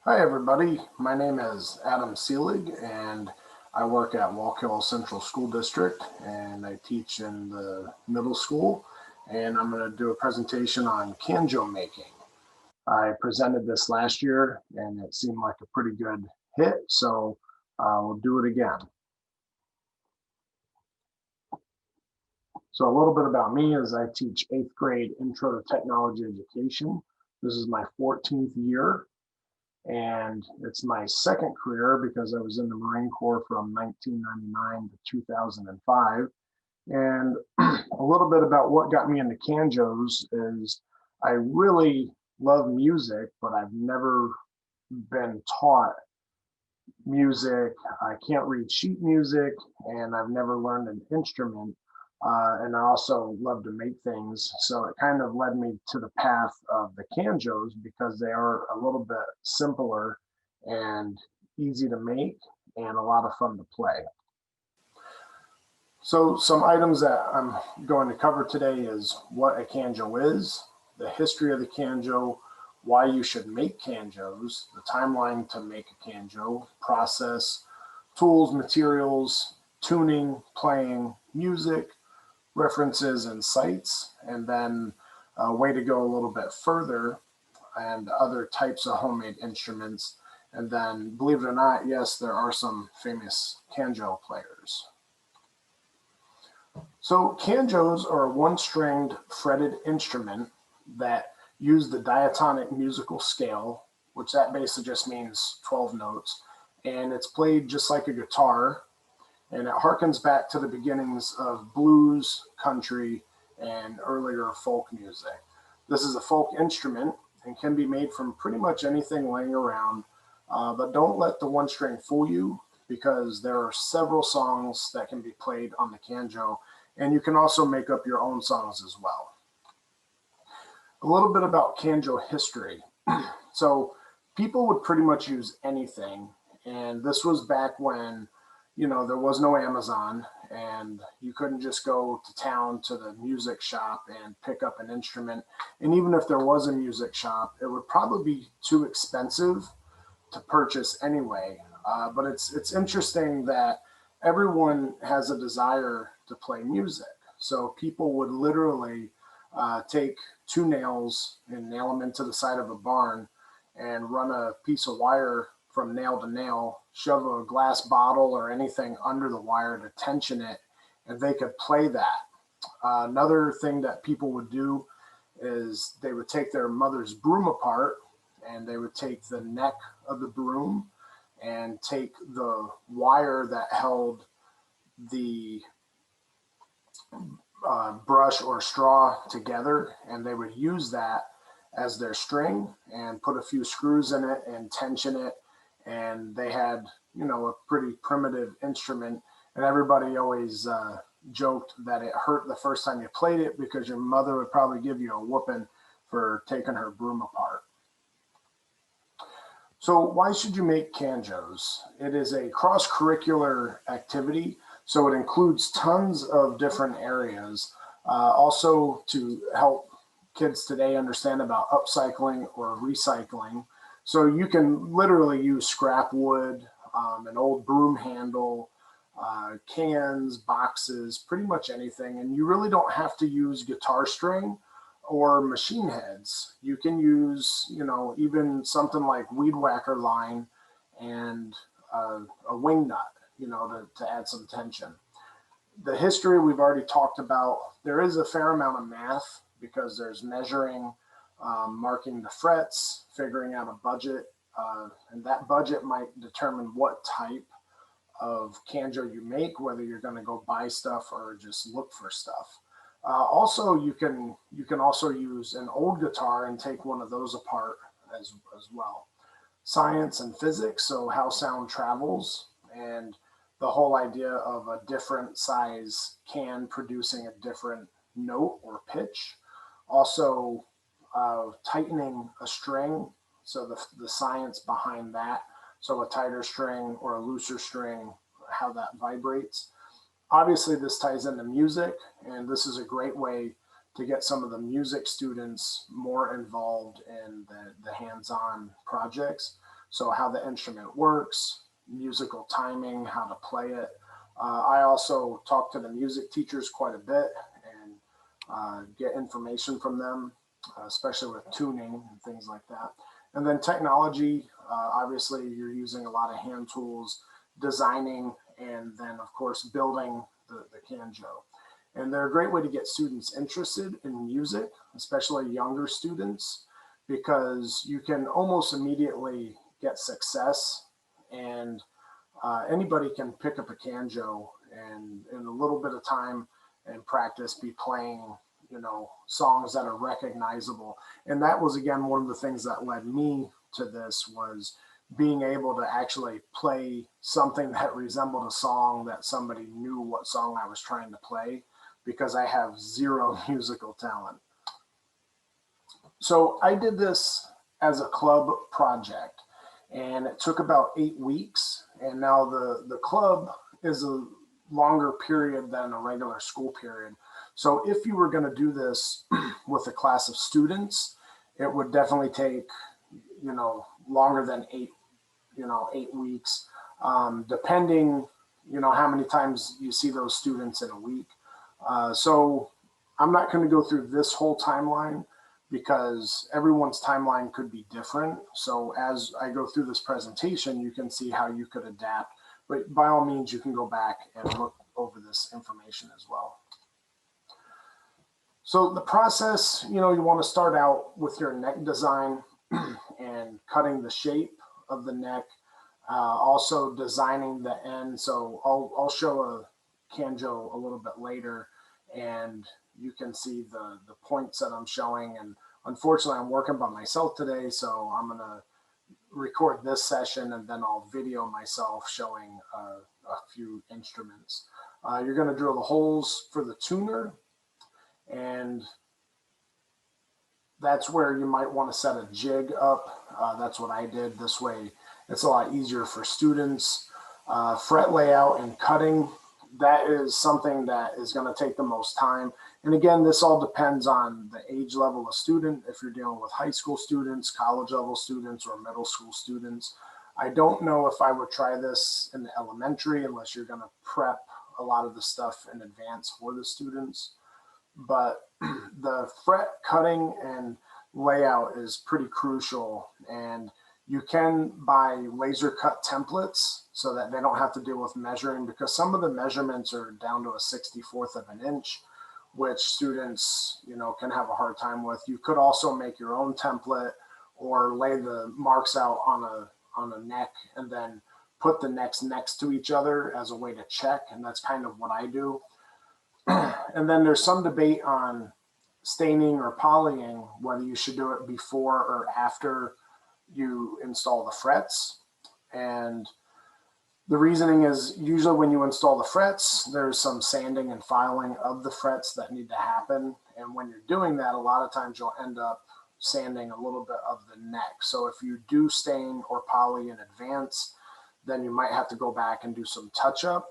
Hi everybody, my name is Adam Seelig and I work at Wallkill Central School District and I teach in the middle school, and I'm going to do a presentation on Canjo Making. I presented this last year and it seemed like a pretty good hit, so we'll do it again. So a little bit about me is I teach 8th grade Intro to Technology Education. This is my 14th year. And it's my second career because I was in the Marine Corps from 1999 to 2005. And a little bit about what got me into Canjos is I really love music, but I've never been taught music. I can't read sheet music, and I've never learned an instrument. And I also love to make things. So it kind of led me to the path of the Canjos because they are a little bit simpler and easy to make and a lot of fun to play. So some items that I'm going to cover today is what a Canjo is, the history of the Canjo, why you should make Canjos, the timeline to make a Canjo, process, tools, materials, tuning, playing, music, references and sites, and then a way to go a little bit further and other types of homemade instruments. And then, believe it or not, yes, there are some famous Canjo players. So Canjos are a one-stringed fretted instrument that use the diatonic musical scale, which that basically just means 12 notes, and it's played just like a guitar, and it harkens back to the beginnings of blues, country, and earlier folk music. This is a folk instrument and can be made from pretty much anything laying around, but don't let the one string fool you because there are several songs that can be played on the Canjo, and you can also make up your own songs as well. A little bit about Canjo history. So people would pretty much use anything, and this was back when there was no Amazon and you couldn't just go to town to the music shop and pick up an instrument. And even if there was a music shop, it would probably be too expensive to purchase anyway. But it's interesting that everyone has a desire to play music. So people would literally take two nails and nail them into the side of a barn and run a piece of wire from nail to nail, shove a glass bottle or anything under the wire to tension it, and they could play that. Another thing that people would do is they would take their mother's broom apart and they would take the neck of the broom and take the wire that held the brush or straw together, and they would use that as their string and put a few screws in it and tension it, and they had a pretty primitive instrument, and everybody always joked that it hurt the first time you played it because your mother would probably give you a whooping for taking her broom apart. So why should you make Canjos? It is a cross-curricular activity, so it includes tons of different areas, also to help kids today understand about upcycling or recycling. So you can literally use scrap wood, an old broom handle, cans, boxes, pretty much anything. And you really don't have to use guitar string or machine heads. You can use, even something like weed whacker line and a wing nut, to add some tension. The history we've already talked about. There is a fair amount of math because there's measuring, marking the frets, figuring out a budget, and that budget might determine what type of Canjo you make, whether you're going to go buy stuff or just look for stuff. Also, you can also use an old guitar and take one of those apart as well. Science and physics, so how sound travels, and the whole idea of a different size can producing a different note or pitch. Also, tightening a string, so the science behind that. So a tighter string or a looser string, how that vibrates. Obviously, this ties into music, and this is a great way to get some of the music students more involved in the hands-on projects. So how the instrument works, musical timing, how to play it. I also talk to the music teachers quite a bit and get information from them, especially with tuning and things like that. And then technology, obviously you're using a lot of hand tools, designing, and then of course building the Canjo. And they're a great way to get students interested in music, especially younger students, because you can almost immediately get success, and anybody can pick up a Canjo and in a little bit of time and practice be playing, songs that are recognizable. And that was, again, one of the things that led me to this, was being able to actually play something that resembled a song that somebody knew what song I was trying to play, because I have zero musical talent. So I did this as a club project, and it took about 8 weeks. And now the club is a longer period than a regular school period. So if you were going to do this with a class of students, it would definitely take, longer than 8 weeks, depending, how many times you see those students in a week. So I'm not going to go through this whole timeline, because everyone's timeline could be different. So as I go through this presentation, you can see how you could adapt. But by all means, you can go back and look over this information as well. So the process, you want to start out with your neck design and cutting the shape of the neck, also designing the end. So I'll show a Canjo a little bit later, and you can see the points that I'm showing. And unfortunately, I'm working by myself today, so I'm going to record this session and then I'll video myself showing a few instruments. You're going to drill the holes for the tuner, and that's where you might want to set a jig up. That's what I did. This way it's a lot easier for students. Fret layout and cutting, that is something that is going to take the most time. And again, this all depends on the age level of student. If you're dealing with high school students, college level students, or middle school students. I don't know if I would try this in the elementary, unless you're going to prep a lot of the stuff in advance for the students. But the fret cutting and layout is pretty crucial, and you can buy laser cut templates so that they don't have to deal with measuring, because some of the measurements are down to a 64th of an inch, which students, can have a hard time with. You could also make your own template or lay the marks out on a neck and then put the necks next to each other as a way to check. And that's kind of what I do. And then there's some debate on staining or polying, whether you should do it before or after you install the frets. And the reasoning is, usually when you install the frets, there's some sanding and filing of the frets that need to happen. And when you're doing that, a lot of times you'll end up sanding a little bit of the neck. So if you do stain or poly in advance, then you might have to go back and do some touch up.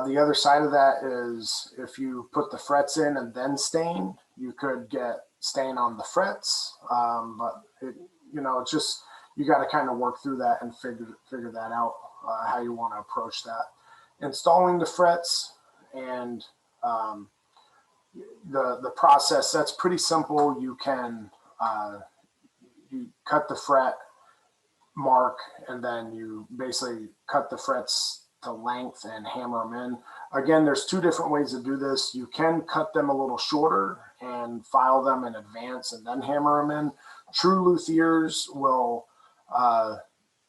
The other side of that is, if you put the frets in and then stain, you could get stain on the frets. But it's just, you got to kind of work through that and figure that out, how you want to approach that. Installing the frets and the process, that's pretty simple. You can you cut the fret mark, and then you basically cut the frets to length and hammer them in. Again, there's two different ways to do this. You can cut them a little shorter and file them in advance and then hammer them in. True luthiers will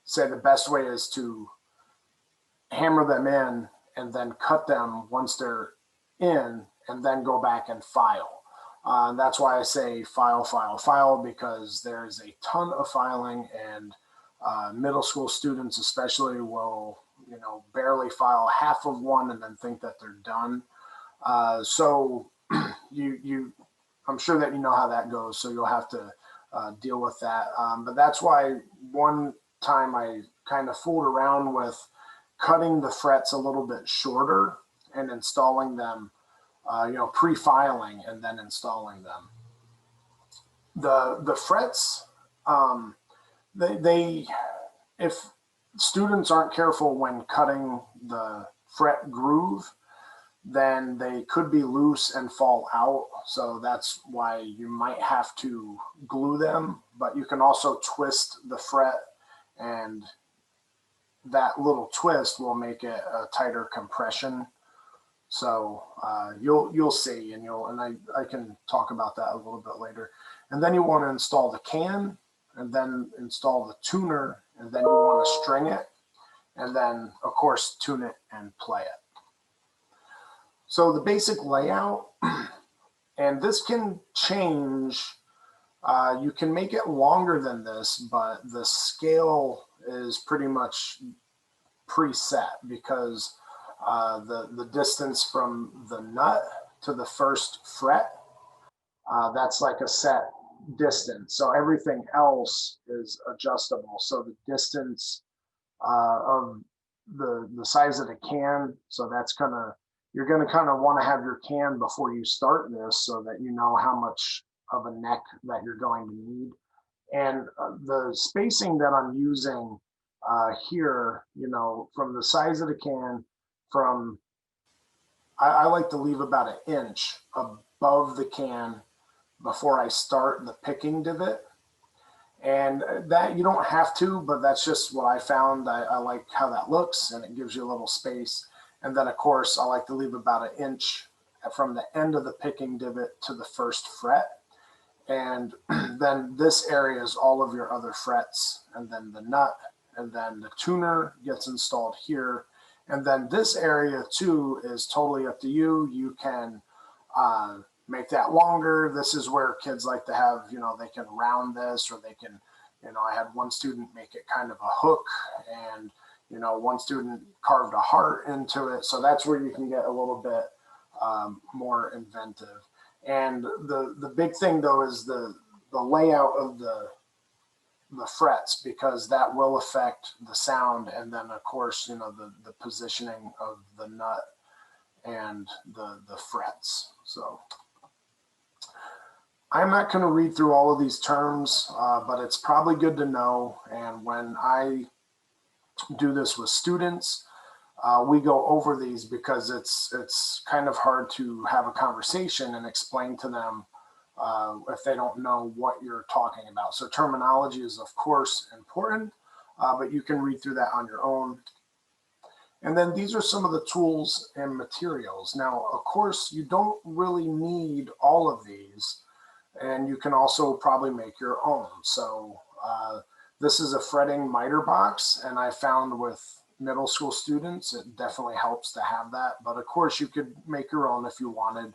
say the best way is to hammer them in and then cut them once they're in, and then go back and file. And that's why I say file, file, file, because there's a ton of filing, and middle school students especially will barely file half of one and then think that they're done. So I'm sure that you know how that goes, so you'll have to deal with that. But that's why one time I kind of fooled around with cutting the frets a little bit shorter and installing them, pre-filing and then installing them. The frets, they if students aren't careful when cutting the fret groove, then they could be loose and fall out. So that's why you might have to glue them, but you can also twist the fret, and that little twist will make it a tighter compression. So you'll see, and I can talk about that a little bit later. And then you want to install the can, and then install the tuner, and then you want to string it, and then of course tune it and play it. So the basic layout, and this can change. You can make it longer than this, but the scale is pretty much preset because the distance from the nut to the first fret, that's like a set distance. So everything else is adjustable. So the distance of the size of the can, so that's you're gonna kind of want to have your can before you start this so that you know how much of a neck that you're going to need. And the spacing that I'm using here, from the size of the can, I like to leave about an inch above the can before I start the picking divot. And that you don't have to, but that's just what I found. I like how that looks, and it gives you a little space. And then of course I like to leave about an inch from the end of the picking divot to the first fret. And then this area is all of your other frets, and then the nut, and then the tuner gets installed here. And then this area too is totally up to you. You can make that longer. This is where kids like to have, they can round this, or they can, I had one student make it kind of a hook, and, one student carved a heart into it. So that's where you can get a little bit more inventive. And the big thing though is the layout of the frets, because that will affect the sound. And then of course, the positioning of the nut and the frets. So I'm not going to read through all of these terms, but it's probably good to know. And when I do this with students, we go over these because it's kind of hard to have a conversation and explain to them if they don't know what you're talking about. So terminology is of course important, but you can read through that on your own. And then these are some of the tools and materials. Now, of course, you don't really need all of these, and you can also probably make your own. So this is a fretting miter box, and I found with middle school students, it definitely helps to have that. But of course, you could make your own if you wanted.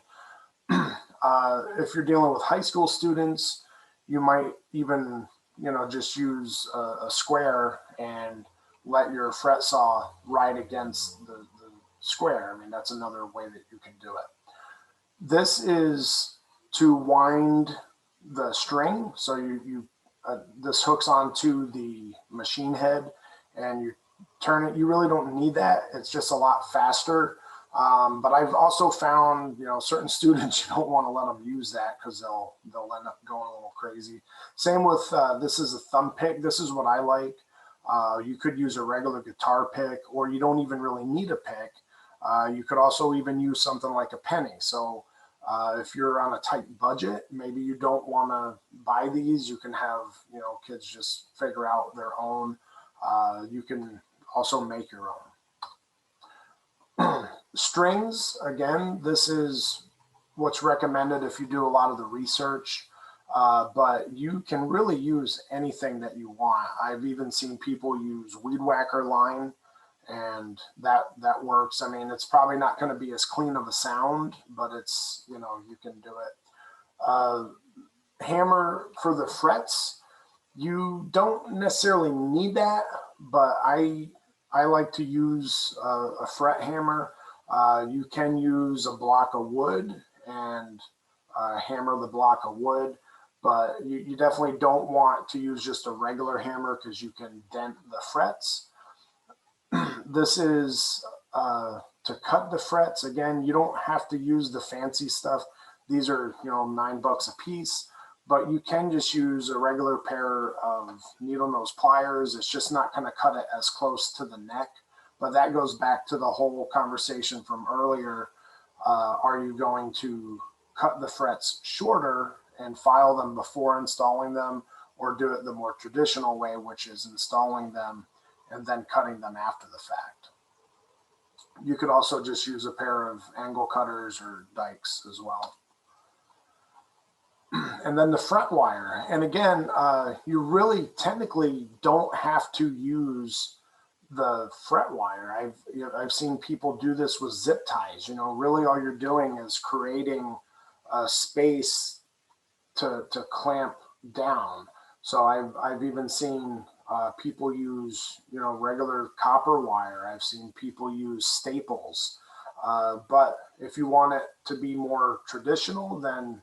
If you're dealing with high school students, you might even, just use a square and let your fret saw ride against the square. I mean, that's another way that you can do it. This is to wind the string. So this hooks onto the machine head, and you turn it. You really don't need that. It's just a lot faster. But I've also found, certain students, you don't want to let them use that because they'll end up going a little crazy. Same with this is a thumb pick. This is what I like. You could use a regular guitar pick, or you don't even really need a pick. You could also even use something like a penny. So if you're on a tight budget, maybe you don't want to buy these. You can have, kids just figure out their own. You can also make your own. Strings, again, this is what's recommended if you do a lot of the research. But you can really use anything that you want. I've even seen people use weed whacker line, and that works. I mean, it's probably not going to be as clean of a sound, but it's, you can do it. Hammer for the frets, you don't necessarily need that, but I like to use a fret hammer. You can use a block of wood and hammer the block of wood, but you definitely don't want to use just a regular hammer because you can dent the frets. This is to cut the frets. Again, you don't have to use the fancy stuff. These are, $9 a piece, but you can just use a regular pair of needle nose pliers. It's just not going to cut it as close to the neck. But that goes back to the whole conversation from earlier. Are you going to cut the frets shorter and file them before installing them, or do it the more traditional way, which is installing them and then cutting them after the fact? You could also just use a pair of angle cutters or dikes as well. And then the fret wire. And again, you really technically don't have to use the fret wire. I've seen people do this with zip ties. Really all you're doing is creating a space to clamp down. So I've even seen people use regular copper wire. I've seen people use staples. But if you want it to be more traditional, then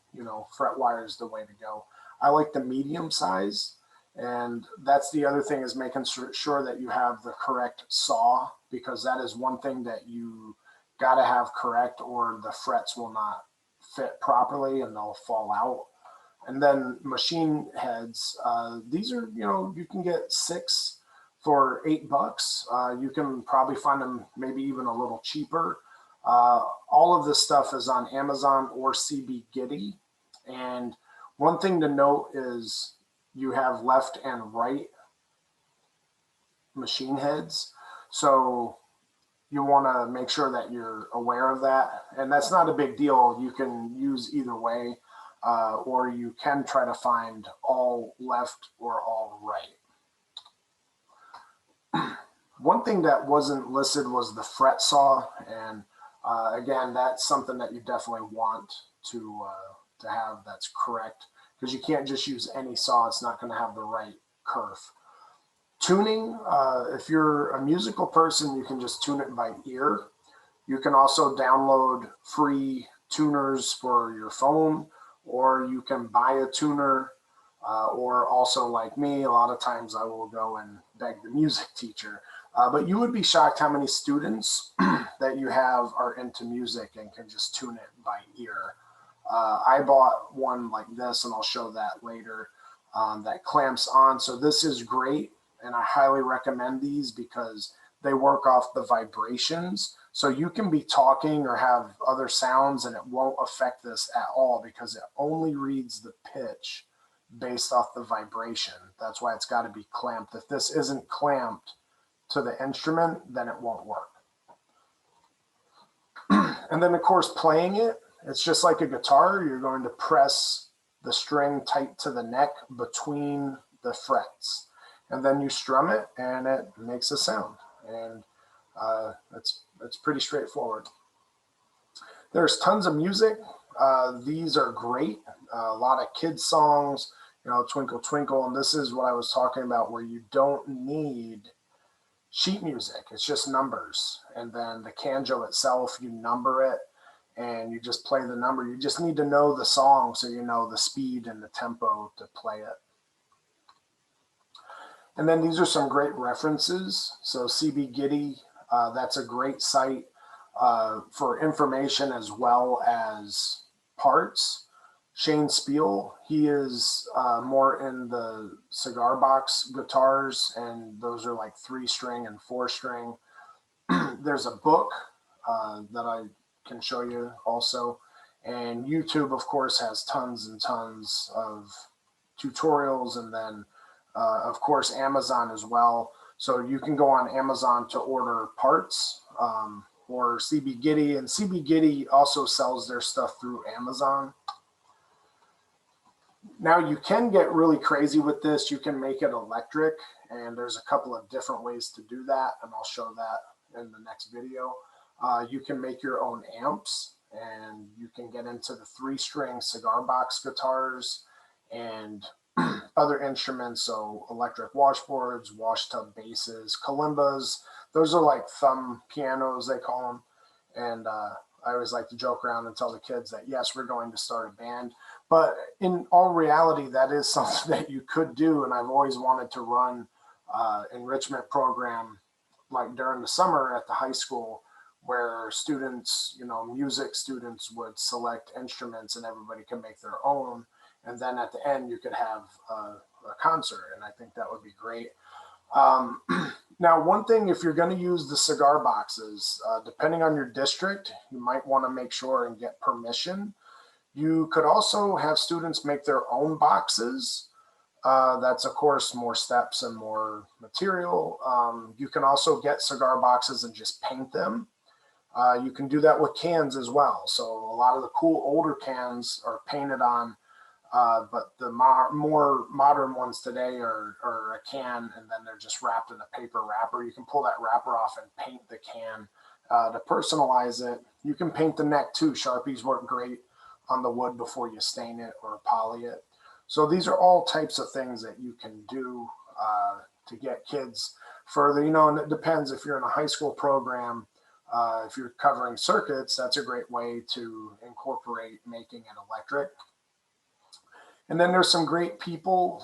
fret wire is the way to go. I like the medium size, and that's the other thing, is making sure that you have the correct saw, because that is one thing that you got to have correct, or the frets will not fit properly and they'll fall out. And then machine heads, these are, you can get 6 for $8. You can probably find them maybe even a little cheaper. All of this stuff is on Amazon or CB Giddy. And one thing to note is you have left and right machine heads. So you want to make sure that you're aware of that. And that's not a big deal. You can use either way, or you can try to find all left or all right. One thing that wasn't listed was the fret saw. And again, that's something that you definitely want to have that's correct, because you can't just use any saw. It's not going to have the right kerf. Tuning, if you're a musical person, you can just tune it by ear. You can also download free tuners for your phone, or you can buy a tuner, or also, like me, a lot of times I will go and beg the music teacher. But you would be shocked how many students that you have are into music and can just tune it by ear. I bought one like this, and I'll show that later, that clamps on. So this is great, and I highly recommend these because they work off the vibrations. So you can be talking or have other sounds and it won't affect this at all, because it only reads the pitch based off the vibration. That's why it's got to be clamped. If this isn't clamped to the instrument, then it won't work. And then, of course, playing it, it's just like a guitar. You're going to press the string tight to the neck between the frets, and then you strum it and it makes a sound. And it's pretty straightforward. There's tons of music. These are great. A lot of kids songs, Twinkle Twinkle. And this is what I was talking about, where you don't need sheet music. It's just numbers. And then the Canjo itself, you number it and you just play the number. You just need to know the song so you know the speed and the tempo to play it. And then these are some great references. So CB Giddy, that's a great site for information as well as parts. Shane Spiel, he is more in the cigar box guitars, and those are like 3-string and 4-string. There's a book that I can show you also. And YouTube, of course, has tons and tons of tutorials, and then of course, Amazon as well. So you can go on Amazon to order parts, or CB Giddy. And CB Giddy also sells their stuff through Amazon. Now, you can get really crazy with this. You can make it electric, and there's a couple of different ways to do that, and I'll show that in the next video. You can make your own amps, and you can get into the 3-string cigar box guitars and other instruments, so electric washboards, wash tub basses, kalimbas. Those are like thumb pianos, they call them. And I always like to joke around and tell the kids that, yes, we're going to start a band. But in all reality, that is something that you could do. And I've always wanted to run enrichment program like during the summer at the high school, where students, music students would select instruments and everybody can make their own. and then at the end you could have a concert, and I think that would be great. Now, one thing, if you're going to use the cigar boxes, depending on your district, you might want to make sure and get permission. You could also have students make their own boxes. That's, of course, more steps and more material. You can also get cigar boxes and just paint them. You can do that with cans as well. So a lot of the cool older cans are painted on, but the more modern ones today are a can, and then they're just wrapped in a paper wrapper. You can pull that wrapper off and paint the can to personalize it. You can paint the neck too. Sharpies work great on the wood before you stain it or poly it. So these are all types of things that you can do to get kids further. And it depends if you're in a high school program. If you're covering circuits, that's a great way to incorporate making it electric. And then there's some great people.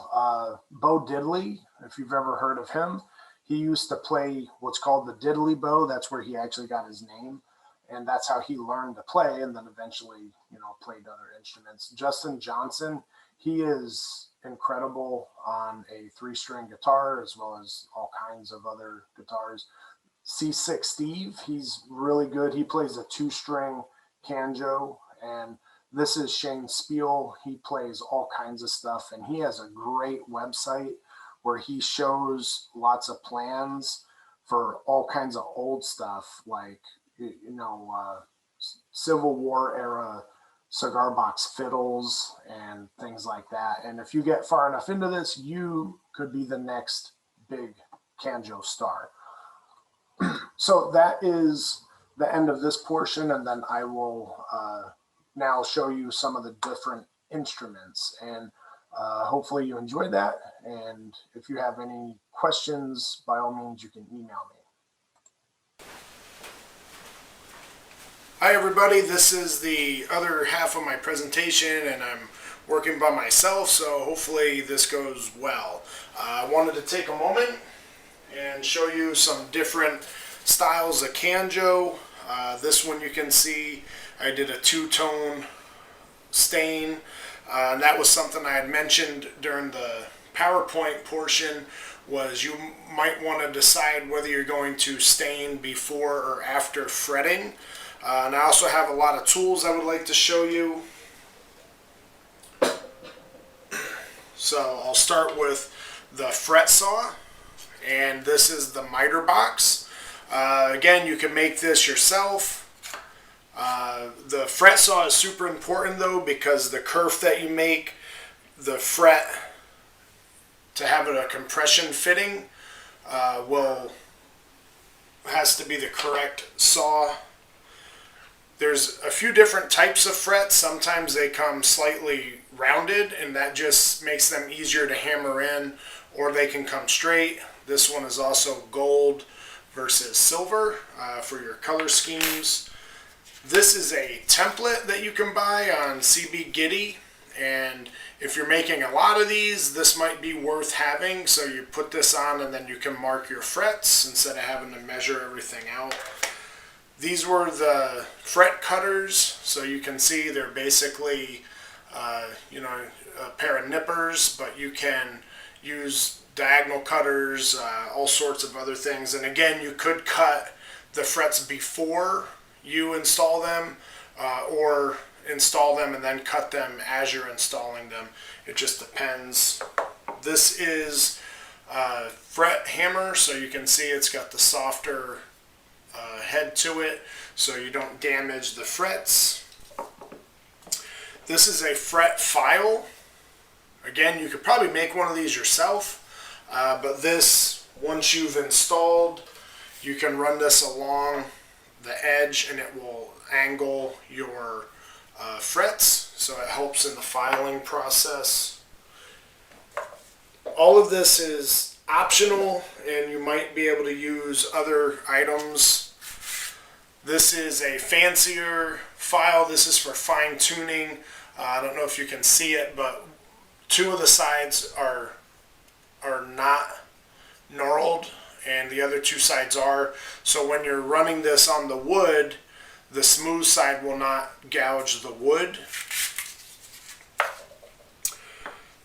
Bo Diddley, if you've ever heard of him, he used to play what's called the diddley bow. That's where he actually got his name. And that's how he learned to play, and then eventually, played other instruments. Justin Johnson, he is incredible on a 3-string guitar as well as all kinds of other guitars. C6 Steve, he's really good. He plays a 2-string Canjo, and this is Shane Spiel. He plays all kinds of stuff, and he has a great website where he shows lots of plans for all kinds of old stuff, like Civil War era cigar box fiddles and things like that. And if you get far enough into this, you could be the next big Canjo star. So that is the end of this portion, and then I will now show you some of the different instruments, and hopefully you enjoyed that. And if you have any questions, by all means, you can email me. Hi everybody, this is the other half of my presentation, and I'm working by myself, so hopefully this goes well. I wanted to take a moment and show you some different styles of Canjo. This one you can see I did a 2-tone stain, and that was something I had mentioned during the PowerPoint portion, was you might want to decide whether you're going to stain before or after fretting. And I also have a lot of tools I would like to show you. So I'll start with the fret saw, and this is the miter box. Again, you can make this yourself. The fret saw is super important though, because the kerf that you make, the fret to have a compression fitting has to be the correct saw. There's a few different types of frets. Sometimes they come slightly rounded, and that just makes them easier to hammer in, or they can come straight. This one is also gold versus silver for your color schemes. This is a template that you can buy on CB Giddy, and if you're making a lot of these, this might be worth having. So you put this on, and then you can mark your frets instead of having to measure everything out. These were the fret cutters, so you can see they're basically, a pair of nippers, but you can use diagonal cutters, all sorts of other things. And again, you could cut the frets before you install them, or install them and then cut them as you're installing them. It just depends. This is a fret hammer, so you can see it's got the softer head to it, so you don't damage the frets. This is a fret file. Again, you could probably make one of these yourself, but this, once you've installed, you can run this along the edge and it will angle your frets, so it helps in the filing process. All of this is optional, and you might be able to use other items. This is a fancier file. This is for fine tuning. I don't know if you can see it, but 2 of the sides are not knurled, and the other 2 sides are. So when you're running this on the wood, the smooth side will not gouge the wood.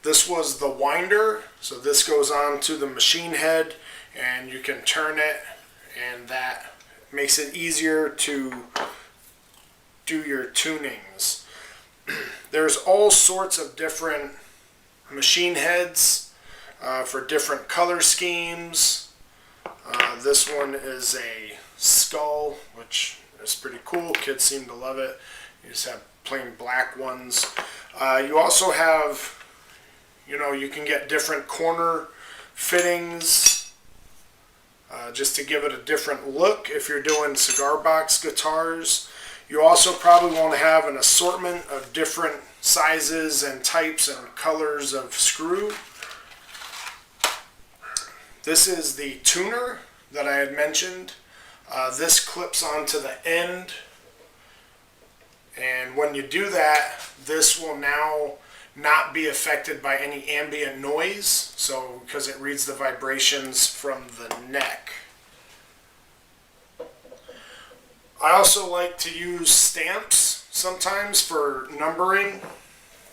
This was the winder, so this goes on to the machine head and you can turn it, and that makes it easier to do your tunings. There's all sorts of different machine heads for different color schemes. This one is a skull, which is pretty cool. Kids seem to love it. You just have plain black ones. You also have, you can get different corner fittings just to give it a different look if you're doing cigar box guitars. You also probably want to have an assortment of different sizes and types and colors of screw. This is the tuner that I had mentioned. This clips onto the end, and when you do that, this will now not be affected by any ambient noise, so because it reads the vibrations from the neck. I also like to use stamps sometimes for numbering.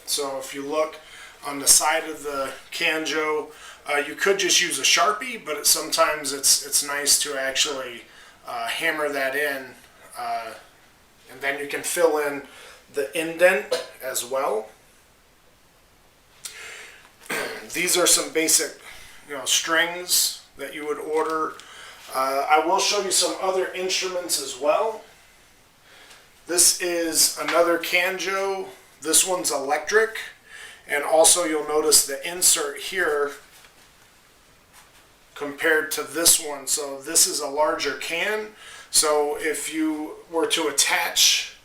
So if you look on the side of the Canjo, you could just use a Sharpie, but sometimes it's nice to actually hammer that in, and then you can fill in the indent as well. These are some basic, strings that you would order. I will show you some other instruments as well. This is another Canjo. This one's electric, and also you'll notice the insert here compared to this one. So this is a larger can. So if you were to attach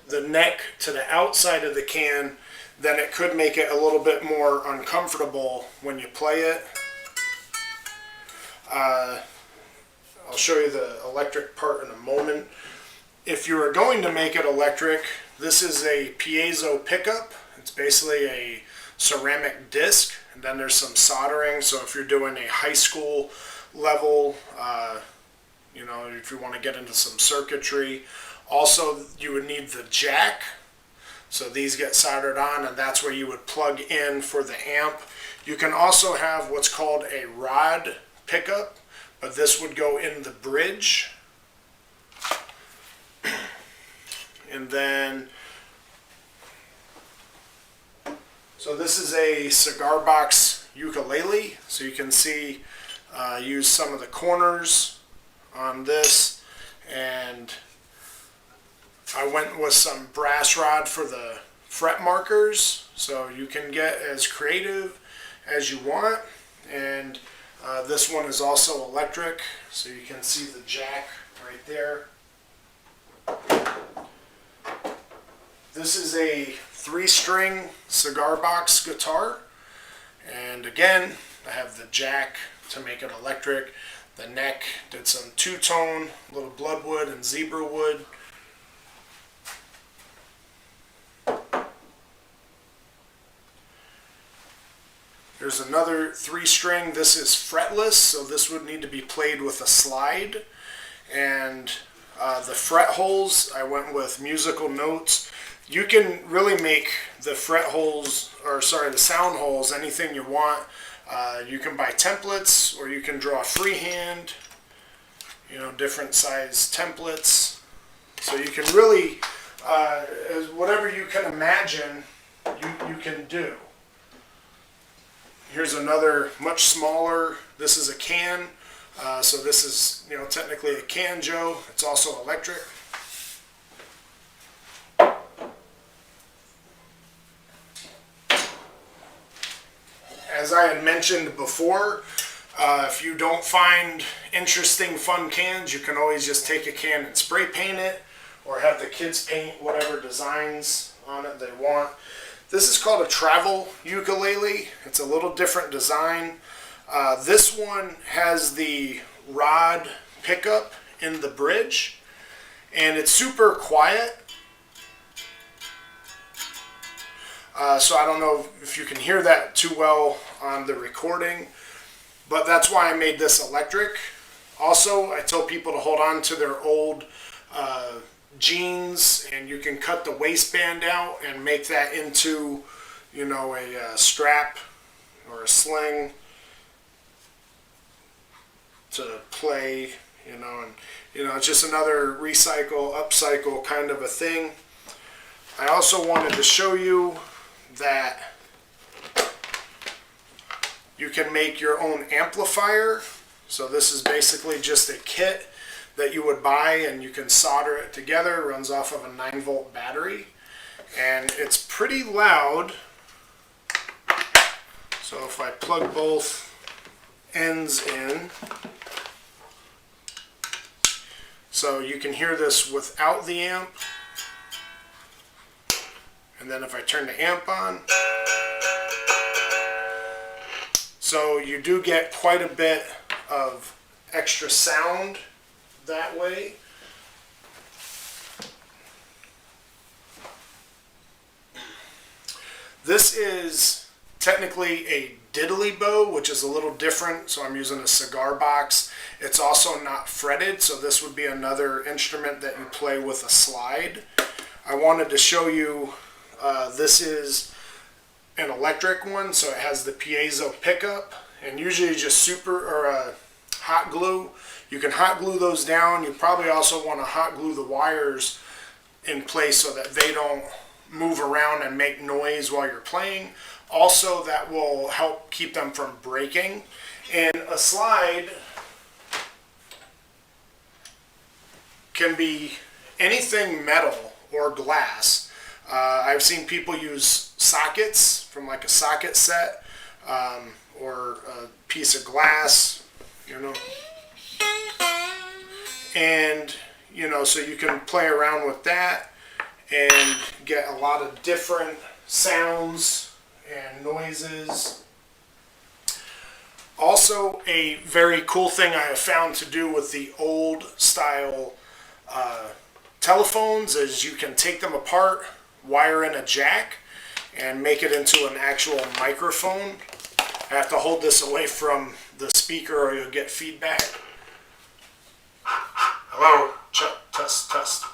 the neck to the outside of the can, then it could make it a little bit more uncomfortable when you play it. I'll show you the electric part in a moment. If you are going to make it electric, this is a piezo pickup. It's basically a ceramic disc, and then there's some soldering. So if you're doing a high school level, if you want to get into some circuitry. Also, you would need the jack. So these get soldered on, and that's where you would plug in for the amp. You can also have what's called a rod pickup, but this would go in the bridge. And then, so this is a cigar box ukulele. So you can see, use some of the corners on this, and I went with some brass rod for the fret markers, so you can get as creative as you want. And this one is also electric, so you can see the jack right there. This is a 3-string cigar box guitar, and again, I have the jack to make it electric. The neck did some two-tone, little bloodwood and zebra wood. There's another 3-string. This is fretless, so this would need to be played with a slide. And the fret holes, I went with musical notes. You can really make the fret holes, the sound holes, anything you want. You can buy templates, or you can draw freehand, different size templates. So you can really, whatever you can imagine, you can do. Here's another much smaller. This is a can. So this is, technically a Canjo. It's also electric. As I had mentioned before, if you don't find interesting, fun cans, you can always just take a can and spray paint it, or have the kids paint whatever designs on it they want. This is called a travel ukulele. It's a little different design. This one has the rod pickup in the bridge, and it's super quiet. So I don't know if you can hear that too well on the recording, but that's why I made this electric. Also, I tell people to hold on to their old jeans, and you can cut the waistband out and make that into you know, a strap or a sling to play, you know, and you know, it's just another recycle, upcycle kind of a thing. I also wanted to show you that you can make your own amplifier. So this is basically just a kit that you would buy, and you can solder it together. It runs off of a 9-volt battery, and it's pretty loud. So if I plug both ends in, so you can hear this without the amp. And then if I turn the amp on, so you do get quite a bit of extra sound that way. This is technically a diddly bow, which is a little different, so I'm using a cigar box. It's also not fretted, so this would be another instrument that you play with a slide. I wanted to show you, this is an electric one, so it has the piezo pickup, and usually just hot glue. You can hot glue those down. You probably also want to hot glue the wires in place so that they don't move around and make noise while you're playing. Also, that will help keep them from breaking. And a slide can be anything metal or glass. I've seen people use sockets from like a socket set, or a piece of glass, you know. And, you know, so you can play around with that and get a lot of different sounds and noises. Also, a very cool thing I have found to do with the old style telephones is you can take them apart, wire in a jack, and make it into an actual microphone. I have to hold this away from the speaker or you'll get feedback. Hello, test, test.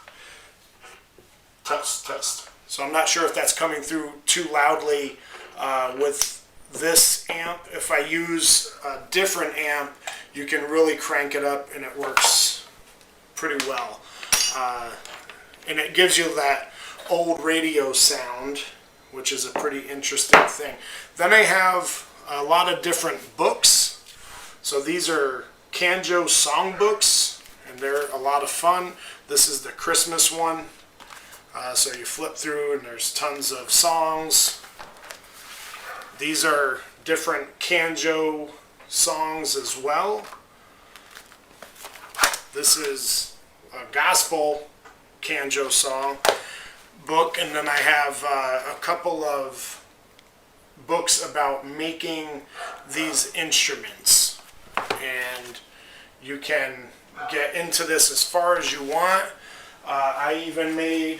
Test, test. So I'm not sure if that's coming through too loudly with this amp. If I use a different amp, you can really crank it up and it works pretty well. And it gives you that old radio sound, which is a pretty interesting thing. Then I have a lot of different books. So these are Canjo songbooks, and they're a lot of fun. This is the Christmas one. So you flip through and there's tons of songs. These are different Canjo songs as well. This is a gospel Canjo song book, and then I have a couple of books about making these instruments, and you can get into this as far as you want. I even made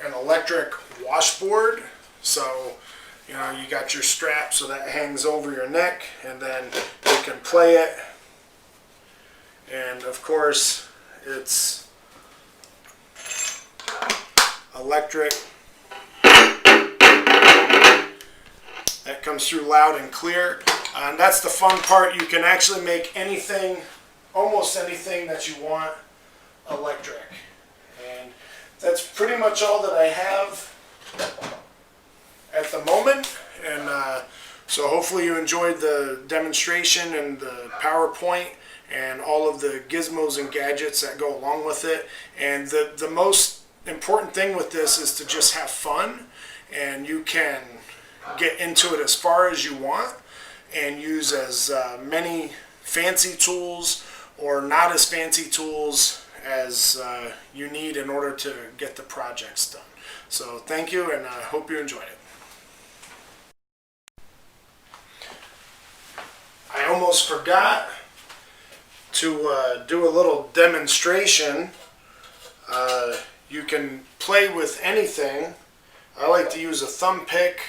an electric washboard, so you know, you got your strap so that hangs over your neck, and then you can play it. And of course it's electric. That comes through loud and clear, and that's the fun part. You can actually make anything, almost anything that you want, electric. And that's pretty much all that I have at the moment. And so hopefully you enjoyed the demonstration and the PowerPoint and all of the gizmos and gadgets that go along with it. And the most important thing with this is to just have fun, and you can get into it as far as you want and use as many fancy tools or not as fancy tools as you need in order to get the projects done. So thank you, and I hope you enjoyed it. I almost forgot to do a little demonstration. You can play with anything. I like to use a thumb pick.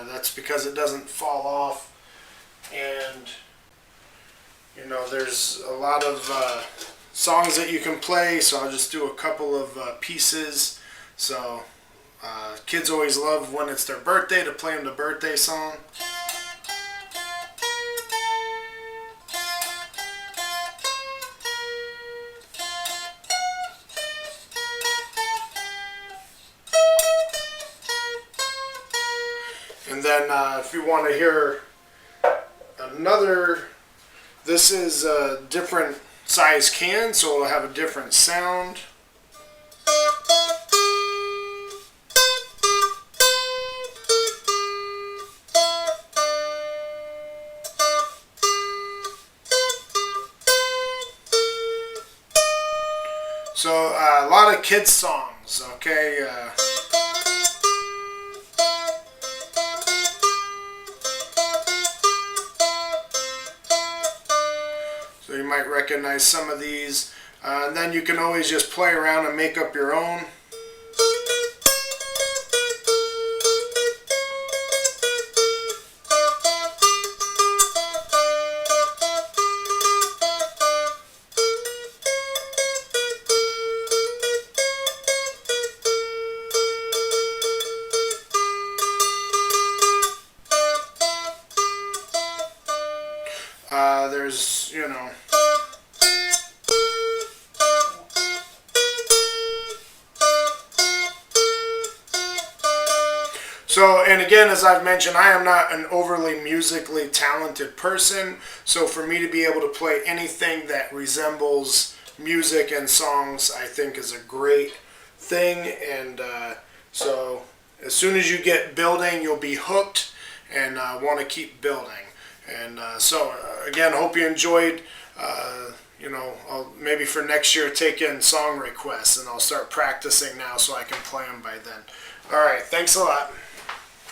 That's because it doesn't fall off, and you know, there's a lot of songs that you can play, so I'll just do a couple of pieces. So Kids always love when it's their birthday to play them the birthday song. And then if you want to hear another, this is a different size can, so it'll have a different sound. So a lot of kids songs, okay? So you might recognize some of these. And then you can always just play around and make up your own. There's, you know, so, and again, as I've mentioned, I am not an overly musically talented person, so for me to be able to play anything that resembles music and songs, I think is a great thing. And so as soon as you get building, you'll be hooked and want to keep building. And so again, hope you enjoyed. You know, I'll maybe for next year take in song requests, and I'll start practicing now so I can play them by then. All right, thanks a lot.